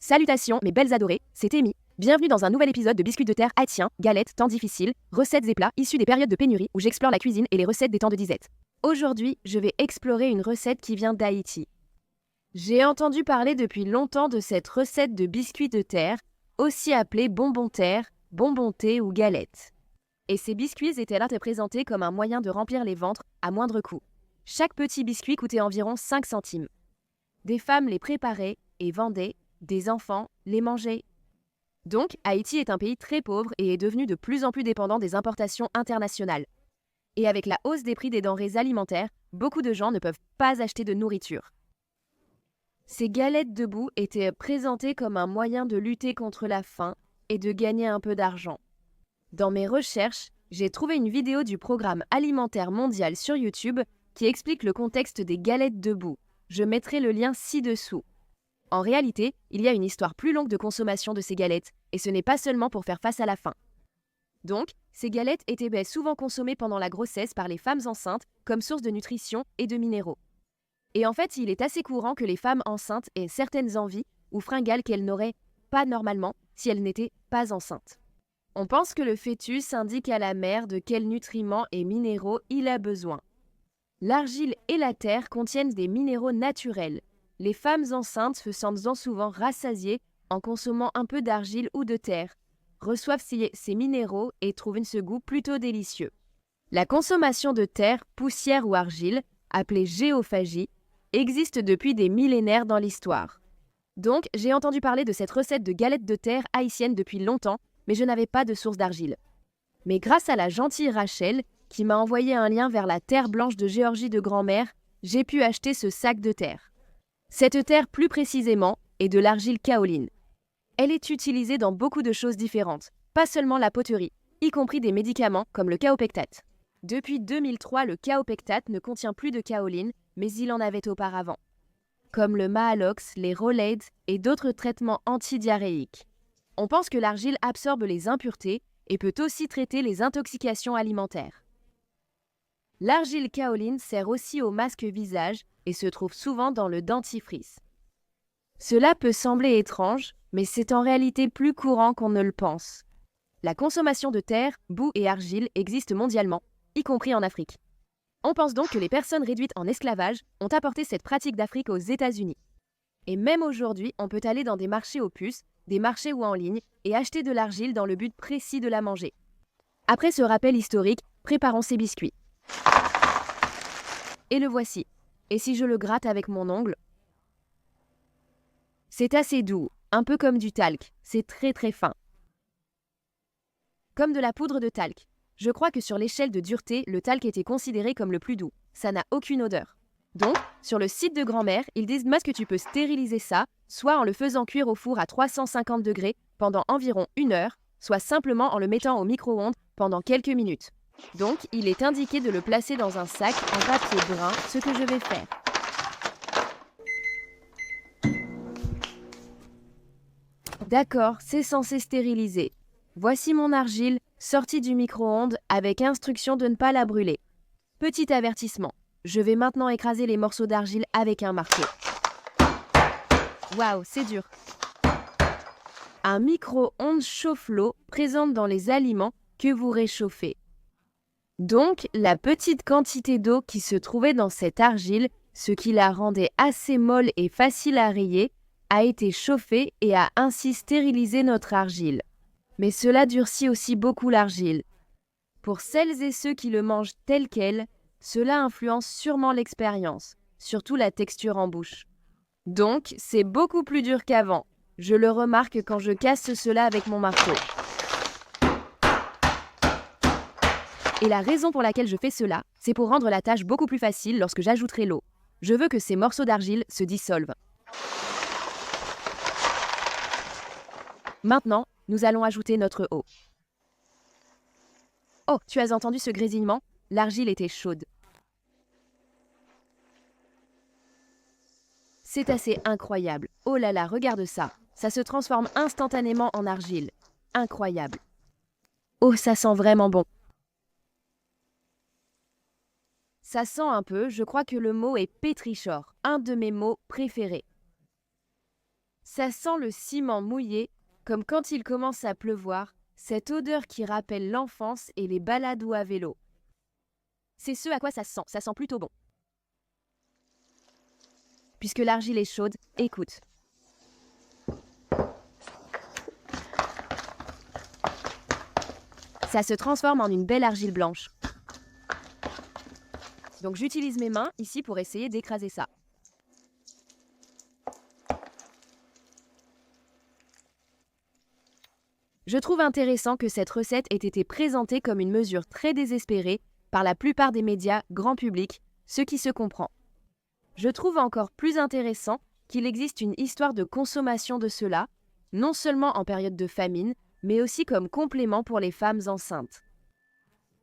Salutations mes belles adorées, c'est Amy. Bienvenue dans un nouvel épisode de Biscuits de terre haïtiens, galettes, temps difficiles, recettes et plats issus des périodes de pénurie où j'explore la cuisine et les recettes des temps de disette. Aujourd'hui, je vais explorer une recette qui vient d'Haïti. J'ai entendu parler depuis longtemps de cette recette de biscuits de terre, aussi appelée bonbon terre, bonbon thé ou galette. Et ces biscuits étaient là présentés comme un moyen de remplir les ventres à moindre coût. Chaque petit biscuit coûtait environ 5 centimes. Des femmes les préparaient et vendaient, des enfants les mangeaient. Donc, Haïti est un pays très pauvre et est devenu de plus en plus dépendant des importations internationales. Et avec la hausse des prix des denrées alimentaires, beaucoup de gens ne peuvent pas acheter de nourriture. Ces galettes de boue étaient présentées comme un moyen de lutter contre la faim et de gagner un peu d'argent. Dans mes recherches, j'ai trouvé une vidéo du Programme alimentaire mondial sur YouTube qui explique le contexte des galettes de boue. Je mettrai le lien ci-dessous. En réalité, il y a une histoire plus longue de consommation de ces galettes, et ce n'est pas seulement pour faire face à la faim. Donc, ces galettes étaient souvent consommées pendant la grossesse par les femmes enceintes comme source de nutrition et de minéraux. Et en fait, il est assez courant que les femmes enceintes aient certaines envies ou fringales qu'elles n'auraient pas normalement si elles n'étaient pas enceintes. On pense que le fœtus indique à la mère de quels nutriments et minéraux il a besoin. L'argile et la terre contiennent des minéraux naturels. Les femmes enceintes se sentent souvent rassasiées en consommant un peu d'argile ou de terre, reçoivent ces minéraux et trouvent ce goût plutôt délicieux. La consommation de terre, poussière ou argile, appelée géophagie, existe depuis des millénaires dans l'histoire. Donc, j'ai entendu parler de cette recette de galettes de terre haïtienne depuis longtemps, mais je n'avais pas de source d'argile. Mais grâce à la gentille Rachel, qui m'a envoyé un lien vers la terre blanche de Géorgie de grand-mère, j'ai pu acheter ce sac de terre. Cette terre, plus précisément, est de l'argile kaoline. Elle est utilisée dans beaucoup de choses différentes, pas seulement la poterie, y compris des médicaments comme le kaopectate. Depuis 2003, le kaopectate ne contient plus de kaoline, mais il en avait auparavant, comme le Mahalox, les Rolaids et d'autres traitements antidiarrhéiques. On pense que l'argile absorbe les impuretés et peut aussi traiter les intoxications alimentaires. L'argile kaoline sert aussi au masque visage et se trouve souvent dans le dentifrice. Cela peut sembler étrange, mais c'est en réalité plus courant qu'on ne le pense. La consommation de terre, boue et argile existe mondialement, y compris en Afrique. On pense donc que les personnes réduites en esclavage ont apporté cette pratique d'Afrique aux États-Unis. Et même aujourd'hui, on peut aller dans des marchés aux puces, des marchés ou en ligne, et acheter de l'argile dans le but précis de la manger. Après ce rappel historique, préparons ces biscuits. Et le voici. Et si je le gratte avec mon ongle? C'est assez doux, un peu comme du talc, c'est très très fin. Comme de la poudre de talc. Je crois que sur l'échelle de dureté, le talc était considéré comme le plus doux. Ça n'a aucune odeur. Donc, sur le site de grand-mère, ils disent que tu peux stériliser ça, soit en le faisant cuire au four à 350 degrés pendant environ 1 heure, soit simplement en le mettant au micro-ondes pendant quelques minutes. Donc, il est indiqué de le placer dans un sac en papier brun, ce que je vais faire. D'accord, c'est censé stériliser. Voici mon argile, sortie du micro-ondes avec instruction de ne pas la brûler. Petit avertissement, je vais maintenant écraser les morceaux d'argile avec un marteau. Waouh, c'est dur. Un micro-ondes chauffe l'eau présente dans les aliments que vous réchauffez. Donc, la petite quantité d'eau qui se trouvait dans cette argile, ce qui la rendait assez molle et facile à rayer, a été chauffée et a ainsi stérilisé notre argile. Mais cela durcit aussi beaucoup l'argile. Pour celles et ceux qui le mangent tel quel, cela influence sûrement l'expérience, surtout la texture en bouche. Donc, c'est beaucoup plus dur qu'avant. Je le remarque quand je casse cela avec mon marteau. Et la raison pour laquelle je fais cela, c'est pour rendre la tâche beaucoup plus facile lorsque j'ajouterai l'eau. Je veux que ces morceaux d'argile se dissolvent. Maintenant, nous allons ajouter notre eau. Oh, tu as entendu ce grésillement? L'argile était chaude. C'est assez incroyable. Oh là là, regarde ça. Ça se transforme instantanément en argile. Incroyable. Oh, ça sent vraiment bon. Ça sent un peu, je crois que le mot est pétrichor, un de mes mots préférés. Ça sent le ciment mouillé, comme quand il commence à pleuvoir, cette odeur qui rappelle l'enfance et les balades ou à vélo. C'est ce à quoi ça sent plutôt bon. Puisque l'argile est chaude, écoute. Ça se transforme en une belle argile blanche. Donc j'utilise mes mains ici pour essayer d'écraser ça. Je trouve intéressant que cette recette ait été présentée comme une mesure très désespérée par la plupart des médias grand public, ce qui se comprend. Je trouve encore plus intéressant qu'il existe une histoire de consommation de cela, non seulement en période de famine, mais aussi comme complément pour les femmes enceintes.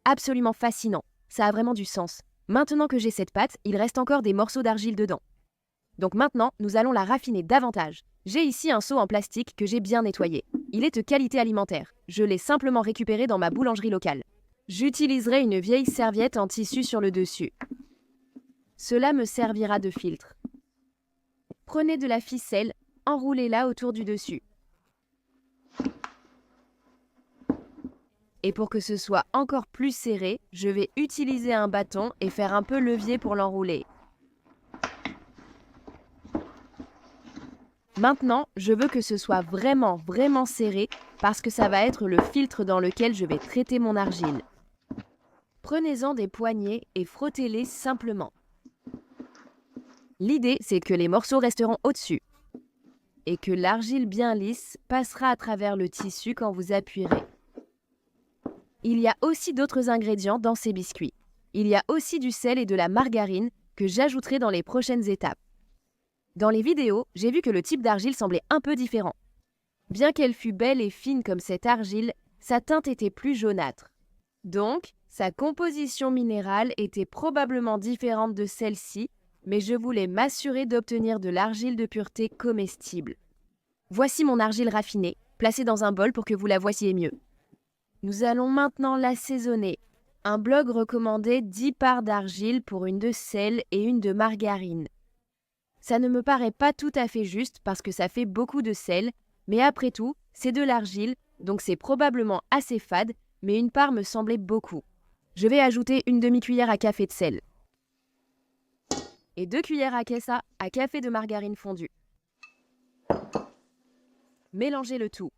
Absolument fascinant, ça a vraiment du sens. Maintenant que j'ai cette pâte, il reste encore des morceaux d'argile dedans. Donc maintenant, nous allons la raffiner davantage. J'ai ici un seau en plastique que j'ai bien nettoyé. Il est de qualité alimentaire. Je l'ai simplement récupéré dans ma boulangerie locale. J'utiliserai une vieille serviette en tissu sur le dessus. Cela me servira de filtre. Prenez de la ficelle, enroulez-la autour du dessus. Et pour que ce soit encore plus serré, je vais utiliser un bâton et faire un peu levier pour l'enrouler. Maintenant, je veux que ce soit vraiment serré parce que ça va être le filtre dans lequel je vais traiter mon argile. Prenez-en des poignées et frottez-les simplement. L'idée, c'est que les morceaux resteront au-dessus et que l'argile bien lisse passera à travers le tissu quand vous appuierez. Il y a aussi d'autres ingrédients dans ces biscuits. Il y a aussi du sel et de la margarine que j'ajouterai dans les prochaines étapes. Dans les vidéos, j'ai vu que le type d'argile semblait un peu différent. Bien qu'elle fût belle et fine comme cette argile, sa teinte était plus jaunâtre. Donc, sa composition minérale était probablement différente de celle-ci, mais je voulais m'assurer d'obtenir de l'argile de pureté comestible. Voici mon argile raffinée, placée dans un bol pour que vous la voyiez mieux. Nous allons maintenant l'assaisonner. Un blog recommandait 10 parts d'argile pour une de sel et une de margarine. Ça ne me paraît pas tout à fait juste parce que ça fait beaucoup de sel, mais après tout, c'est de l'argile, donc c'est probablement assez fade, mais une part me semblait beaucoup. Je vais ajouter une demi-cuillère à café de sel. Et 2 cuillères à café de margarine fondue. Mélangez le tout.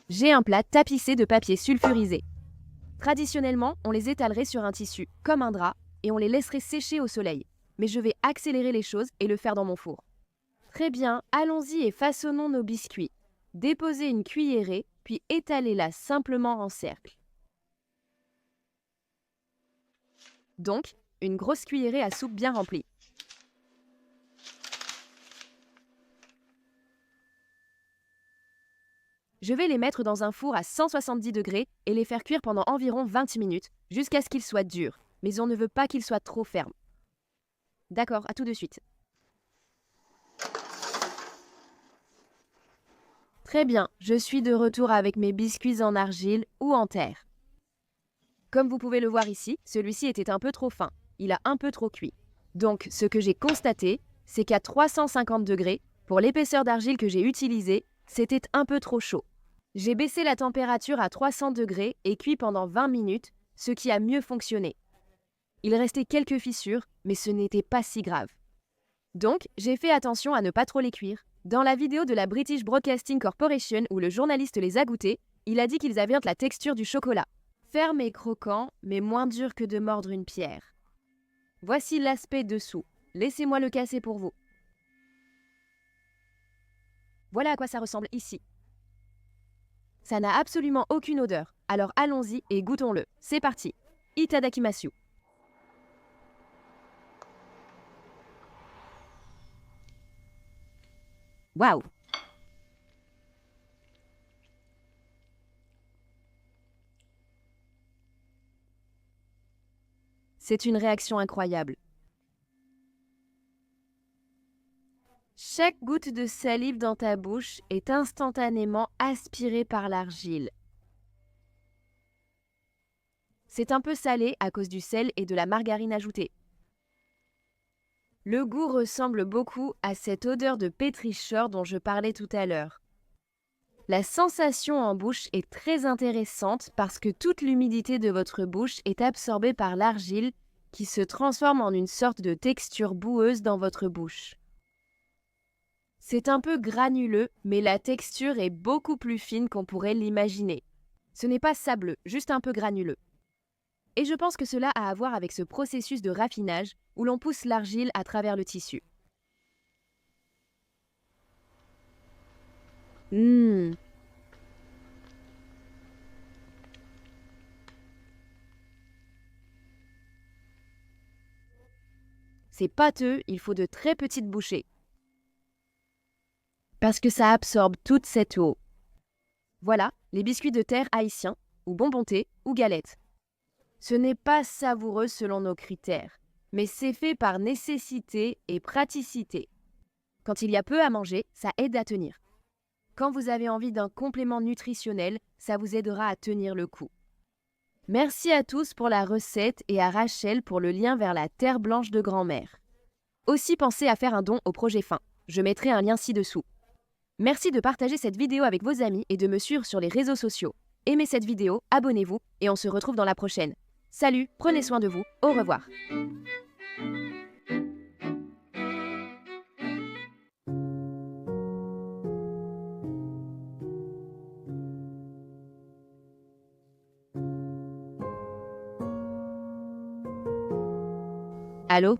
J'ai un plat tapissé de papier sulfurisé. Traditionnellement, on les étalerait sur un tissu, comme un drap, et on les laisserait sécher au soleil. Mais je vais accélérer les choses et le faire dans mon four. Très bien, allons-y et façonnons nos biscuits. Déposez une cuillerée, puis étalez-la simplement en cercle. Donc, une grosse cuillerée à soupe bien remplie. Je vais les mettre dans un four à 170 degrés et les faire cuire pendant environ 20 minutes, jusqu'à ce qu'ils soient durs, mais on ne veut pas qu'ils soient trop fermes. D'accord, à tout de suite. Très bien, je suis de retour avec mes biscuits en argile ou en terre. Comme vous pouvez le voir ici, celui-ci était un peu trop fin, il a un peu trop cuit. Donc, ce que j'ai constaté, c'est qu'à 350 degrés, pour l'épaisseur d'argile que j'ai utilisée, c'était un peu trop chaud. J'ai baissé la température à 300 degrés et cuit pendant 20 minutes, ce qui a mieux fonctionné. Il restait quelques fissures, mais ce n'était pas si grave. Donc, j'ai fait attention à ne pas trop les cuire. Dans la vidéo de la British Broadcasting Corporation où le journaliste les a goûtés, il a dit qu'ils avaient la texture du chocolat. Ferme et croquant, mais moins dur que de mordre une pierre. Voici l'aspect dessous. Laissez-moi le casser pour vous. Voilà à quoi ça ressemble ici. Ça n'a absolument aucune odeur, alors allons-y et goûtons-le. C'est parti. Itadakimasu. Waouh! C'est une réaction incroyable. Chaque goutte de salive dans ta bouche est instantanément aspirée par l'argile. C'est un peu salé à cause du sel et de la margarine ajoutée. Le goût ressemble beaucoup à cette odeur de pétricheur dont je parlais tout à l'heure. La sensation en bouche est très intéressante parce que toute l'humidité de votre bouche est absorbée par l'argile qui se transforme en une sorte de texture boueuse dans votre bouche. C'est un peu granuleux, mais la texture est beaucoup plus fine qu'on pourrait l'imaginer. Ce n'est pas sableux, juste un peu granuleux. Et je pense que cela a à voir avec ce processus de raffinage où l'on pousse l'argile à travers le tissu. C'est pâteux, il faut de très petites bouchées. Parce que ça absorbe toute cette eau. Voilà, les biscuits de terre haïtiens, ou bonbons thé, ou galettes. Ce n'est pas savoureux selon nos critères, mais c'est fait par nécessité et praticité. Quand il y a peu à manger, ça aide à tenir. Quand vous avez envie d'un complément nutritionnel, ça vous aidera à tenir le coup. Merci à tous pour la recette et à Rachel pour le lien vers la terre blanche de grand-mère. Aussi pensez à faire un don au projet Fin. Je mettrai un lien ci-dessous. Merci de partager cette vidéo avec vos amis et de me suivre sur les réseaux sociaux. Aimez cette vidéo, abonnez-vous et on se retrouve dans la prochaine. Salut, prenez soin de vous, au revoir. Allô ?